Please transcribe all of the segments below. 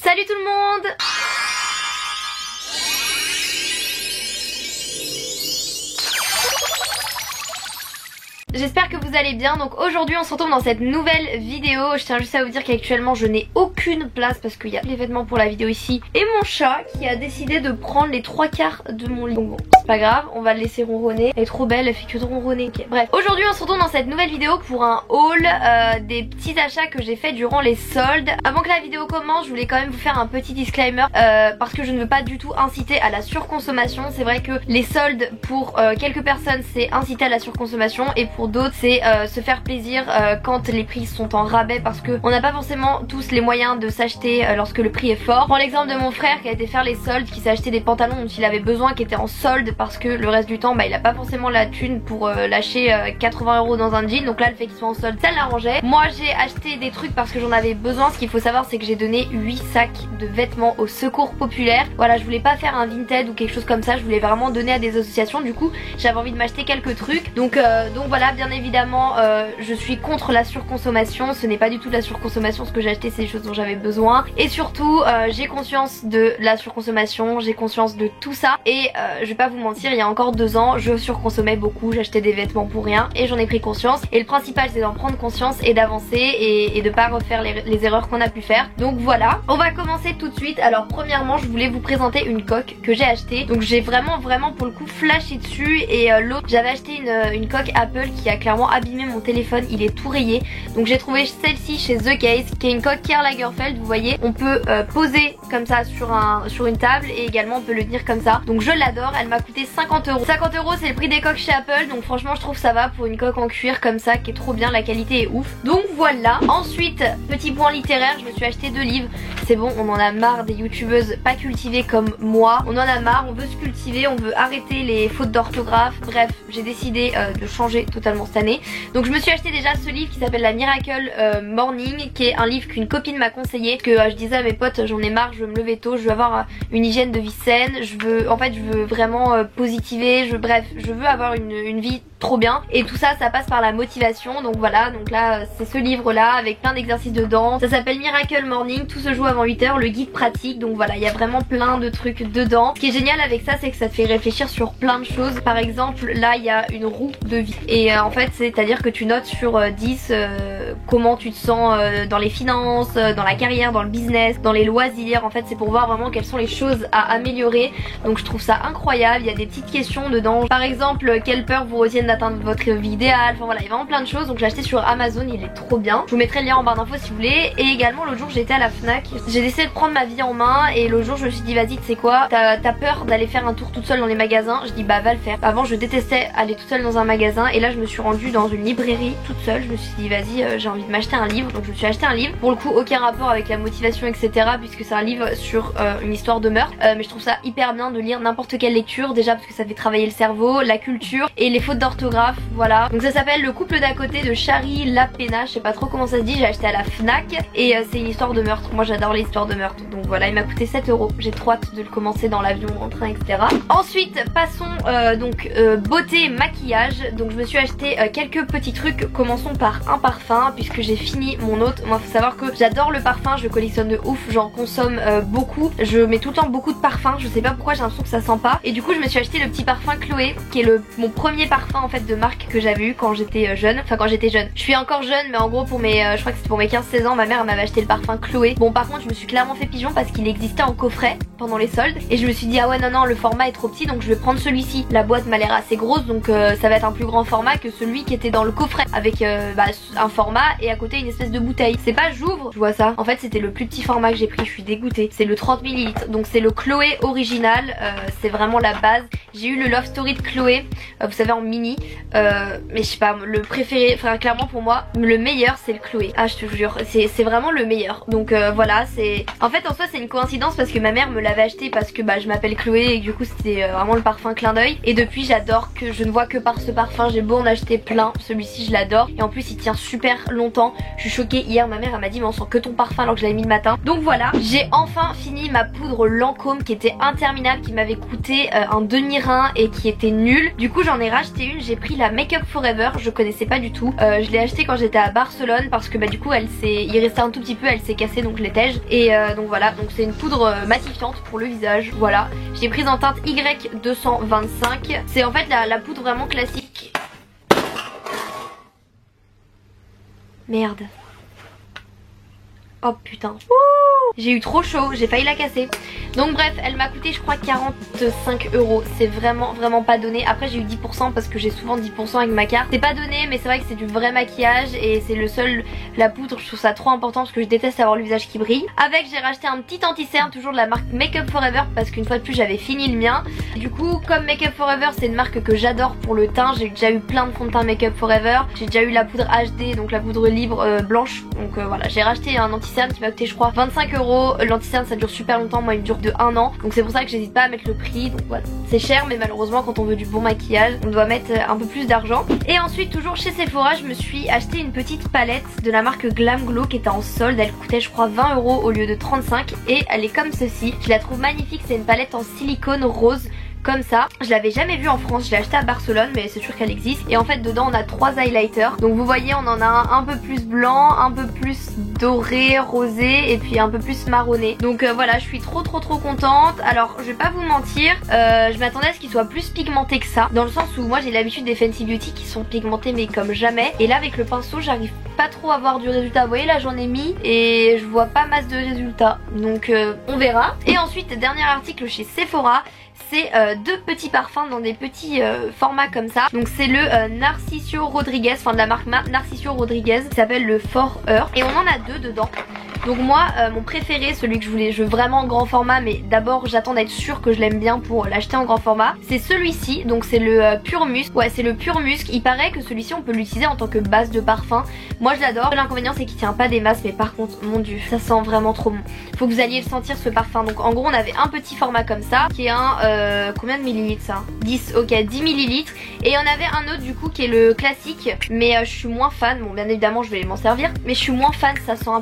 Salut tout le monde! J'espère que vous allez bien. Donc aujourd'hui on se retrouve dans cette nouvelle vidéo. Je tiens juste à vous dire qu'actuellement je n'ai aucune place parce qu'il y a les vêtements pour la vidéo ici et mon chat qui a décidé de prendre les 3/4 de mon lit. Donc bon, c'est pas grave, on va le laisser ronronner. Elle est trop belle, elle fait que de ronronner. Okay. Bref, aujourd'hui on se retrouve dans cette nouvelle vidéo pour un haul des petits achats que j'ai fait durant les soldes. Avant que la vidéo commence, je voulais quand même vous faire un petit disclaimer parce que je ne veux pas du tout inciter à la surconsommation. C'est vrai que les soldes pour quelques personnes c'est inciter à la surconsommation et pour d'autres c'est se faire plaisir quand les prix sont en rabais, parce que on n'a pas forcément tous les moyens de s'acheter lorsque le prix est fort. Je prends l'exemple de mon frère qui a été faire les soldes, qui s'est acheté des pantalons dont il avait besoin, qui étaient en solde, parce que le reste du temps bah, il a pas forcément la thune pour lâcher 80 € dans un jean. Donc là le fait qu'ils soient en solde ça l'arrangeait. Moi j'ai acheté des trucs parce que j'en avais besoin. Ce qu'il faut savoir c'est que j'ai donné 8 sacs de vêtements au Secours Populaire. Voilà, je voulais pas faire un Vinted ou quelque chose comme ça, je voulais vraiment donner à des associations. Du coup j'avais envie de m'acheter quelques trucs, donc voilà. Bien évidemment je suis contre la surconsommation, ce n'est pas du tout de la surconsommation, ce que j'ai acheté c'est des choses dont j'avais besoin, et surtout j'ai conscience de la surconsommation, j'ai conscience de tout ça, et je vais pas vous mentir, il y a encore 2 ans je surconsommais beaucoup, j'achetais des vêtements pour rien et j'en ai pris conscience, et le principal c'est d'en prendre conscience et d'avancer et de pas refaire les erreurs qu'on a pu faire. Donc voilà, on va commencer tout de suite. Alors premièrement je voulais vous présenter une coque que j'ai achetée, donc j'ai vraiment pour le coup flashé dessus, et l'autre j'avais acheté une coque Apple qui a clairement abîmé mon téléphone, il est tout rayé. Donc j'ai trouvé celle-ci chez The Case, qui est une coque Karl Lagerfeld. Vous voyez, on peut poser comme ça sur une table, et également on peut le tenir comme ça. Donc je l'adore, elle m'a coûté 50 €. 50 € c'est le prix des coques chez Apple, donc franchement je trouve ça va pour une coque en cuir comme ça qui est trop bien, la qualité est ouf. Donc voilà. Ensuite, petit point littéraire, je me suis acheté 2 livres. C'est bon, on en a marre des youtubeuses pas cultivées comme moi, on en a marre, on veut se cultiver, on veut arrêter les fautes d'orthographe. Bref, j'ai décidé de changer totalement cette année. Donc je me suis acheté déjà ce livre qui s'appelle La Miracle Morning, qui est un livre qu'une copine m'a conseillé, que je disais à mes potes j'en ai marre, je veux me lever tôt, je veux avoir une hygiène de vie saine, je veux vraiment positiver, bref, je veux avoir une vie trop bien, et tout ça passe par la motivation. Donc voilà, donc là c'est ce livre là avec plein d'exercices dedans, ça s'appelle Miracle Morning, tout se joue avant 8 h, le guide pratique. Donc voilà, il y a vraiment plein de trucs dedans. Ce qui est génial avec ça c'est que ça te fait réfléchir sur plein de choses. Par exemple là il y a une roue de vie, et en fait c'est à dire que tu notes sur 10 comment tu te sens dans les finances, dans la carrière, dans le business, dans les loisirs. En fait c'est pour voir vraiment quelles sont les choses à améliorer. Donc je trouve ça incroyable, il y a des petites questions dedans, par exemple quelles peurs vous retiennent d'atteindre votre vie idéale. Enfin voilà, il y a vraiment plein de choses. Donc j'ai acheté sur Amazon, il est trop bien, je vous mettrai le lien en barre d'infos si vous voulez. Et également l'autre jour j'étais à la Fnac, j'ai décidé de prendre ma vie en main, et l'autre jour je me suis dit vas-y tu sais quoi, t'as peur d'aller faire un tour toute seule dans les magasins, je dis bah va le faire. Avant je détestais aller toute seule dans un magasin, et là je me suis rendue dans une librairie toute seule, je me suis dit vas-y j'ai envie de m'acheter un livre. Donc je me suis acheté un livre, pour le coup aucun rapport avec la motivation etc, puisque c'est un livre sur une histoire de meurtre, mais je trouve ça hyper bien de lire n'importe quelle lecture, déjà parce que ça fait travailler le cerveau, la culture et les fautes d'orthographe. Voilà, donc ça s'appelle Le couple d'à côté de Shari Lapena, je sais pas trop comment ça se dit, j'ai acheté à la Fnac, et c'est une histoire de meurtre. Moi j'adore les histoires de meurtre, donc voilà, il m'a coûté 7 €. J'ai trop hâte de le commencer dans l'avion, en train etc. Ensuite passons beauté, maquillage. Donc je me suis acheté quelques petits trucs. Commençons par un parfum puisque j'ai fini mon autre. Moi faut savoir que j'adore le parfum, je collectionne de ouf, j'en consomme beaucoup, je mets tout le temps beaucoup de parfums, je sais pas pourquoi, j'ai l'impression que ça sent pas, et du coup je me suis acheté le petit parfum Chloé, qui est mon premier parfum en fait de marque que j'avais eu quand j'étais jeune. Enfin quand j'étais jeune, je suis encore jeune, mais en gros pour mes je crois que c'était pour mes 15-16 ans, ma mère m'avait acheté le parfum Chloé. Bon par contre je me suis clairement fait pigeon parce qu'il existait en coffret pendant les soldes, et je me suis dit ah ouais non le format est trop petit, donc je vais prendre celui-ci. La boîte m'a l'air assez grosse, donc ça va être un plus grand format que celui qui était dans le coffret, avec un format et à côté une espèce de bouteille. C'est pas j'ouvre, je vois ça, en fait c'était le plus petit format que j'ai pris, je suis dégoûtée. C'est le 30 ml, donc c'est le Chloé original, c'est vraiment la base. J'ai eu le Love Story de Chloé, vous savez en mini, mais je sais pas, le préféré, enfin clairement pour moi le meilleur c'est le Chloé. Ah je te jure, c'est vraiment le meilleur. Donc voilà, c'est en fait en soi c'est une coïncidence parce que ma mère me l'avait acheté parce que je m'appelle Chloé, et du coup c'était vraiment le parfum clin d'œil, et depuis j'adore, que je ne vois que par ce parfum. J'ai beau en acheter plein, celui-ci je l'adore, et en plus il tient super longtemps. Je suis choquée, hier ma mère elle m'a dit mais on sent que ton parfum alors que je l'avais mis le matin. Donc voilà, j'ai enfin fini ma poudre Lancôme qui était interminable, qui m'avait coûté un demi-rein et qui était nulle. Du coup j'en ai racheté une, j'ai pris la Make Up Forever, je connaissais pas du tout. Je l'ai acheté quand j'étais à Barcelone parce que bah du coup il restait un tout petit peu, elle s'est cassée donc je l'étège. Et donc voilà, donc c'est une poudre matifiante pour le visage, voilà. J'ai prise en teinte Y225. C'est en fait la poudre vraiment classique. Merde. Oh putain. J'ai eu trop chaud, j'ai failli la casser. Donc bref, elle m'a coûté je crois 45 €. C'est vraiment pas donné. Après j'ai eu 10% parce que j'ai souvent 10% avec ma carte. C'est pas donné, mais c'est vrai que c'est du vrai maquillage. Et c'est la poudre, je trouve ça trop important parce que je déteste avoir le visage qui brille. Avec, j'ai racheté un petit anti-cerne, toujours de la marque Make Up Forever, parce qu'une fois de plus j'avais fini le mien. Du coup, comme Make Up Forever c'est une marque que j'adore pour le teint, j'ai déjà eu plein de fonds de teint Make Up Forever. J'ai déjà eu la poudre HD, donc la poudre libre blanche. Donc voilà, j'ai racheté un anti-cerne qui m'a coûté je crois 25 €. L'anti-cerne ça dure super longtemps, moi il me dure de 1 an. Donc c'est pour ça que j'hésite pas à mettre le prix. Donc voilà, c'est cher, mais malheureusement quand on veut du bon maquillage on doit mettre un peu plus d'argent. Et ensuite, toujours chez Sephora, je me suis acheté une petite palette de la marque Glam Glow qui était en solde. Elle coûtait je crois 20 € au lieu de 35, et elle est comme ceci. Je la trouve magnifique, c'est une palette en silicone rose comme ça. Je l'avais jamais vue en France, je l'ai acheté à Barcelone, mais c'est sûr qu'elle existe. Et en fait dedans on a 3 highlighters. Donc vous voyez, on en a un peu plus blanc, un peu plus doré, rosé, et puis un peu plus marronné. Donc voilà, je suis trop contente. Alors je vais pas vous mentir, je m'attendais à ce qu'il soit plus pigmenté que ça, dans le sens où moi j'ai l'habitude des Fenty Beauty qui sont pigmentés mais comme jamais. Et là avec le pinceau j'arrive pas trop à voir du résultat. Vous voyez là j'en ai mis et je vois pas masse de résultats. Donc on verra. Et ensuite, dernier article chez Sephora, c'est deux petits parfums dans des petits formats comme ça. Donc c'est le Narciso Rodriguez, enfin de la marque Narciso Rodriguez, qui s'appelle le For Her. Et on en a deux dedans. Donc moi mon préféré, celui que je veux vraiment en grand format, mais d'abord j'attends d'être sûre que je l'aime bien pour l'acheter en grand format, c'est celui-ci. Donc c'est le Pure Musk. Ouais, c'est le Pure Musk. Il paraît que celui-ci on peut l'utiliser en tant que base de parfum. Moi je l'adore. L'inconvénient c'est qu'il tient pas des masses, mais par contre mon dieu, ça sent vraiment trop bon. Faut que vous alliez le sentir ce parfum. Donc en gros on avait un petit format comme ça qui est un combien de millilitres ça? 10, ok, 10 millilitres. Et on avait un autre du coup qui est le classique, mais je suis moins fan. Bon bien évidemment je vais m'en servir, mais je suis moins fan, ça sent un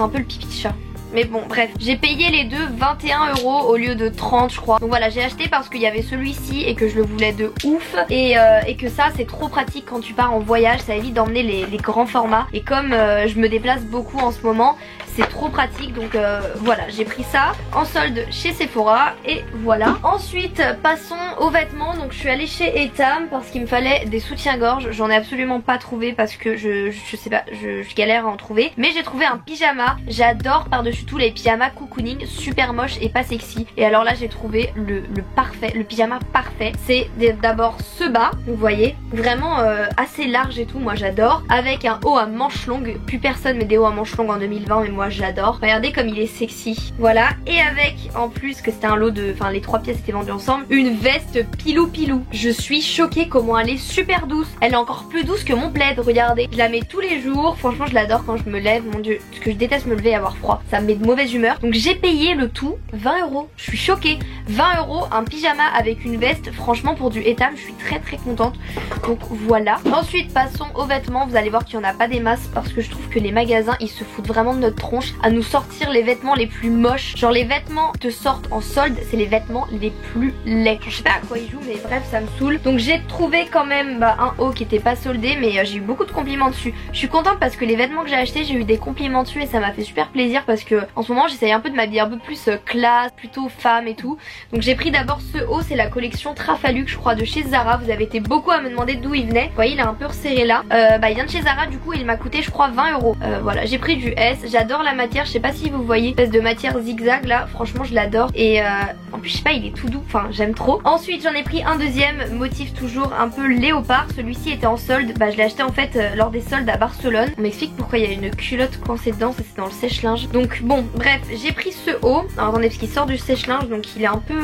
peu le pipi de chat. Mais bon bref, j'ai payé les deux 21 € au lieu de 30 je crois. Donc voilà, j'ai acheté parce qu'il y avait celui-ci et que je le voulais de ouf. Et que ça c'est trop pratique quand tu pars en voyage, ça évite d'emmener les grands formats. Et comme je me déplace beaucoup en ce moment, c'est trop pratique. Donc voilà, j'ai pris ça en solde chez Sephora. Et voilà. Ensuite passons aux vêtements. Donc je suis allée chez Etam parce qu'il me fallait des soutiens-gorge. J'en ai absolument pas trouvé parce que je sais pas, je galère à en trouver. Mais j'ai trouvé un pyjama. J'adore par-dessus tout les pyjamas cocooning, super moche et pas sexy. Et alors là j'ai trouvé le parfait, le pyjama parfait. C'est d'abord ce bas, vous voyez, vraiment assez large et tout, moi j'adore. Avec un haut à manches longues, plus personne met des hauts à manches longues en 2020, mais moi j'adore. Regardez comme il est sexy, voilà. Et avec, en plus que c'était un lot de, enfin les 3 pièces étaient vendues ensemble, une veste pilou pilou. Je suis choquée comment elle est super douce. Elle est encore plus douce que mon plaid, regardez. Je la mets tous les jours, franchement je l'adore quand je me lève, mon dieu. Parce que je déteste me lever et avoir froid, ça me met de mauvaise humeur. Donc j'ai payé le tout 20 €. Je suis choquée, 20 €, un pyjama avec une veste. Franchement pour du Etam je suis très contente. Donc voilà. Ensuite passons aux vêtements. Vous allez voir qu'il n'y en a pas des masses parce que je trouve que les magasins ils se foutent vraiment de notre tronche à nous sortir les vêtements les plus moches. Genre les vêtements te sortent en solde, c'est les vêtements les plus laids. Je sais pas à quoi ils jouent, mais bref ça me saoule. Donc j'ai trouvé quand même un haut qui était pas soldé, mais j'ai eu beaucoup de compliments dessus. Je suis contente parce que les vêtements que j'ai achetés, j'ai eu des compliments dessus et ça m'a fait super plaisir parce que en ce moment j'essaye un peu de m'habiller un peu plus classe, plutôt femme et tout. Donc j'ai pris d'abord ce haut, c'est la collection Trafaluc je crois de chez Zara. Vous avez été beaucoup à me demander d'où il venait. Vous voyez il est un peu resserré là. Il vient de chez Zara, du coup il m'a coûté je crois 20 €. Voilà, j'ai pris du S, j'adore la matière, je sais pas si vous voyez, espèce de matière zigzag là, franchement je l'adore. Et en plus je sais pas, il est tout doux, enfin j'aime trop. Ensuite j'en ai pris un deuxième, motif toujours un peu léopard. Celui-ci était en solde, je l'ai acheté en fait lors des soldes à Barcelone. On m'explique pourquoi il y a une culotte coincée dedans, ça c'est dans le sèche-linge. Donc bon bref, j'ai pris ce haut. Alors attendez parce qu'il sort du sèche-linge donc il est un peu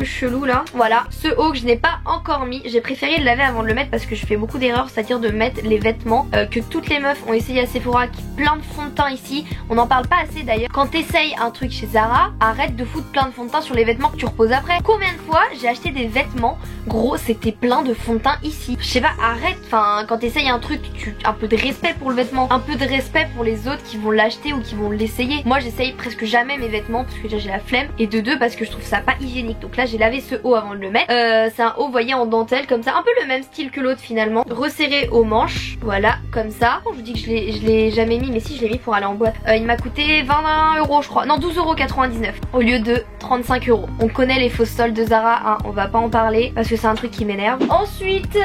chelou là. Voilà, ce haut que je n'ai pas encore mis. J'ai préféré le laver avant de le mettre parce que je fais beaucoup d'erreurs, c'est-à-dire de mettre les vêtements que toutes les meufs ont essayé à Sephora, qui plein de fond de teint ici. On n'en parle pas assez d'ailleurs. Quand t'essayes un truc chez Zara, arrête de foutre plein de fond de teint sur les vêtements que tu reposes après. Combien de fois j'ai acheté des vêtements, gros c'était plein de fond de teint ici. Je sais pas, arrête. Enfin quand t'essayes un truc, un peu de respect pour le vêtement, un peu de respect pour les autres qui vont l'acheter ou qui vont l'essayer. Moi j'essaye presque jamais mes vêtements parce que déjà j'ai la flemme, et de deux parce que je trouve ça pas hygiénique. Donc là j'ai lavé ce haut avant de le mettre. C'est un haut, vous voyez, en dentelle comme ça, un peu le même style que l'autre finalement, resserré aux manches, voilà comme ça. Je vous dis que je l'ai jamais mis, mais si, je l'ai mis pour aller en boîte. Il m'a coûté 21 € je crois, non 12,99 € au lieu de 35 €. On connaît les fausses soldes de Zara, hein, on va pas en parler parce que c'est un truc qui m'énerve. Ensuite,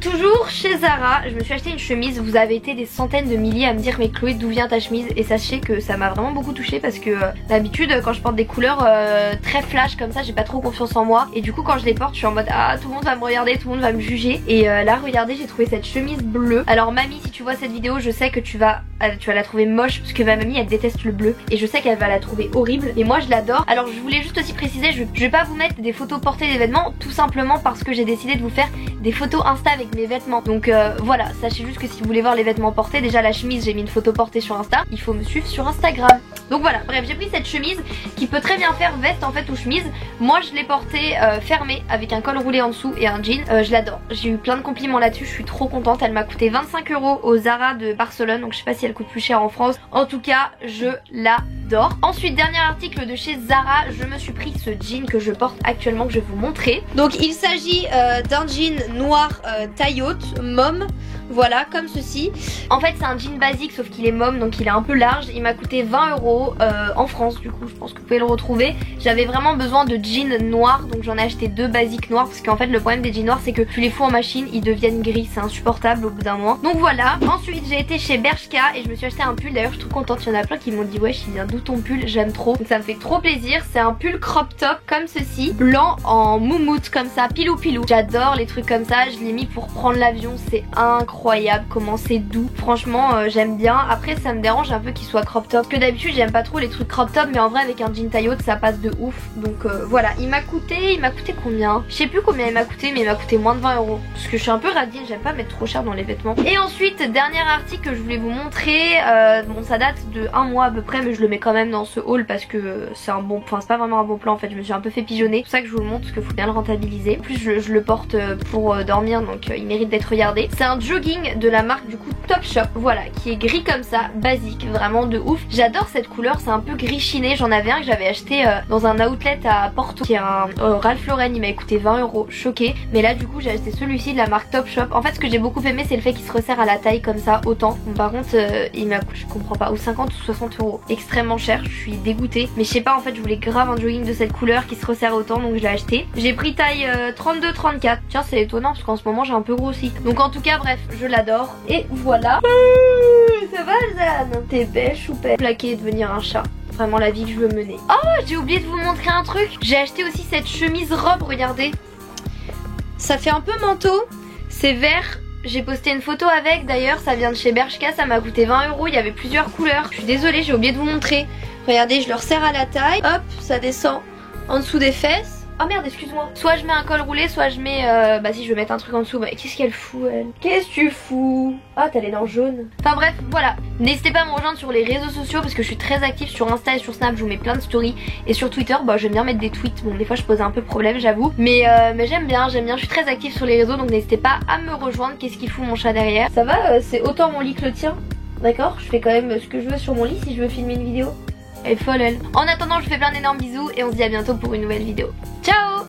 toujours chez Zara, je me suis acheté une chemise. Vous avez été des centaines de milliers à me dire mais Chloé, d'où vient ta chemise? Et sachez que ça m'a vraiment beaucoup touchée parce que d'habitude quand je porte des couleurs très flash comme ça, j'ai pas trop confiance en moi, et du coup quand je les porte je suis en mode ah, tout le monde va me regarder, tout le monde va me juger. Et là regardez, j'ai trouvé cette chemise bleue. Alors mamie, si tu vois cette vidéo, je sais que tu vas la trouver moche parce que ma mamie elle déteste le bleu et je sais qu'elle va la trouver horrible, et moi je l'adore. Alors je voulais juste aussi préciser, je vais pas vous mettre des photos portées des vêtements, tout simplement parce que j'ai décidé de vous faire des photos Insta avec mes vêtements. Donc voilà, sachez juste que si vous voulez voir les vêtements portés, déjà la chemise j'ai mis une photo portée sur Insta, il faut me suivre sur Instagram. Donc voilà, bref, j'ai pris cette chemise qui peut très bien faire veste en fait ou chemise. Moi je l'ai portée fermée avec un col roulé en dessous et un jean. Je l'adore, j'ai eu plein de compliments là-dessus, je suis trop contente. Elle m'a coûté 25 € au Zara de Barcelone, donc je sais pas si elle coûte plus cher en France. En tout cas je l'adore. Ensuite, dernier article de chez Zara, je me suis pris ce jean que je porte actuellement, que je vais vous montrer. Donc il s'agit d'un jean noir taille haute, mauve. Voilà, comme ceci. En fait c'est un jean basique sauf qu'il est mauve, donc il est un peu large. Il m'a coûté 20 € en France, du coup je pense que vous pouvez le retrouver. J'avais vraiment besoin de jeans noirs, donc j'en ai acheté 2 basiques noirs, parce qu'en fait le problème des jeans noirs c'est que tu les fous en machine, ils deviennent gris, c'est insupportable au bout d'un moment. Donc voilà. Ensuite j'ai été chez Bershka et je me suis acheté un pull. D'ailleurs je suis trop contente, il y en a plein qui m'ont dit wesh il vient d'où ton pull, j'aime trop. Donc ça me fait trop plaisir. C'est un pull crop top comme ceci, blanc en moumoute comme ça, pilou pilou. J'adore les trucs comme ça, je l'ai mis pour prendre l'avion, c'est incroyable comment c'est doux. Franchement j'aime bien. Après ça me dérange un peu qu'il soit crop top, parce que d'habitude j'aime pas trop les trucs crop top, mais en vrai avec un jean taille haute ça passe de ouf. Donc voilà, il m'a coûté combien? Je sais plus combien il m'a coûté, mais il m'a coûté moins de 20 €. Parce que je suis un peu radine, j'aime pas mettre trop cher dans les vêtements. Et ensuite, dernier article que je voulais vous montrer, bon ça date de 1 mois à peu près, mais je le mets quand même dans ce haul parce que c'est un bon, enfin c'est pas vraiment un bon plan en fait, je me suis un peu fait pigeonner. C'est pour ça que je vous le montre, parce qu'il faut bien le rentabiliser. En plus je le porte pour dormir, donc il mérite d'être regardé. C'est un jogging de la marque du coup Topshop, voilà, qui est gris comme ça, basique, vraiment de ouf. J'adore cette couleur, c'est un peu gris chiné. J'en avais un que j'avais acheté dans un outlet à Porto, qui est un Ralph Lauren, il m'a coûté 20 €, choqué. Mais là du coup j'ai acheté celui-ci de la marque Topshop. En fait ce que j'ai beaucoup aimé c'est le fait qu'il se resserre à la taille comme ça, autant. Bon, par contre il m'a, je comprends pas, ou 50 ou 60 €, extrêmement cher, je suis dégoûtée. Mais je sais pas, en fait je voulais grave un jogging de cette couleur qui se resserre autant, donc je l'ai acheté. J'ai pris taille 32-34, tiens c'est étonnant parce qu'en ce moment j'ai un peu grossi. Donc en tout cas bref, je l'adore. Et voilà. Ça va Alzane? T'es belle choupette. Plaquer et devenir un chat. Vraiment la vie que je veux mener. Oh, j'ai oublié de vous montrer un truc. J'ai acheté aussi cette chemise robe, regardez. Ça fait un peu manteau. C'est vert. J'ai posté une photo avec d'ailleurs, ça vient de chez Bershka, ça m'a coûté 20 €, il y avait plusieurs couleurs. Je suis désolée, j'ai oublié de vous montrer. Regardez, je le resserre à la taille. Hop, ça descend en dessous des fesses. Oh merde, excuse-moi. Soit je mets un col roulé, soit je mets... bah si, je vais mettre un truc en dessous. Bah, qu'est-ce qu'elle fout, elle? Qu'est-ce que tu fous? Ah, t'as les dents jaunes. Enfin bref, voilà. N'hésitez pas à me rejoindre sur les réseaux sociaux parce que je suis très active sur Insta et sur Snap. Je vous mets plein de stories. Et sur Twitter, bah j'aime bien mettre des tweets. Bon, des fois je pose un peu problème, j'avoue. Mais j'aime bien. Je suis très active sur les réseaux. Donc n'hésitez pas à me rejoindre. Qu'est-ce qu'il fout mon chat derrière? Ça va, c'est autant mon lit que le tien. D'accord? Je fais quand même ce que je veux sur mon lit si je veux filmer une vidéo. Elle est folle elle. En attendant, je vous fais plein d'énormes bisous et on se dit à bientôt pour une nouvelle vidéo. Ciao!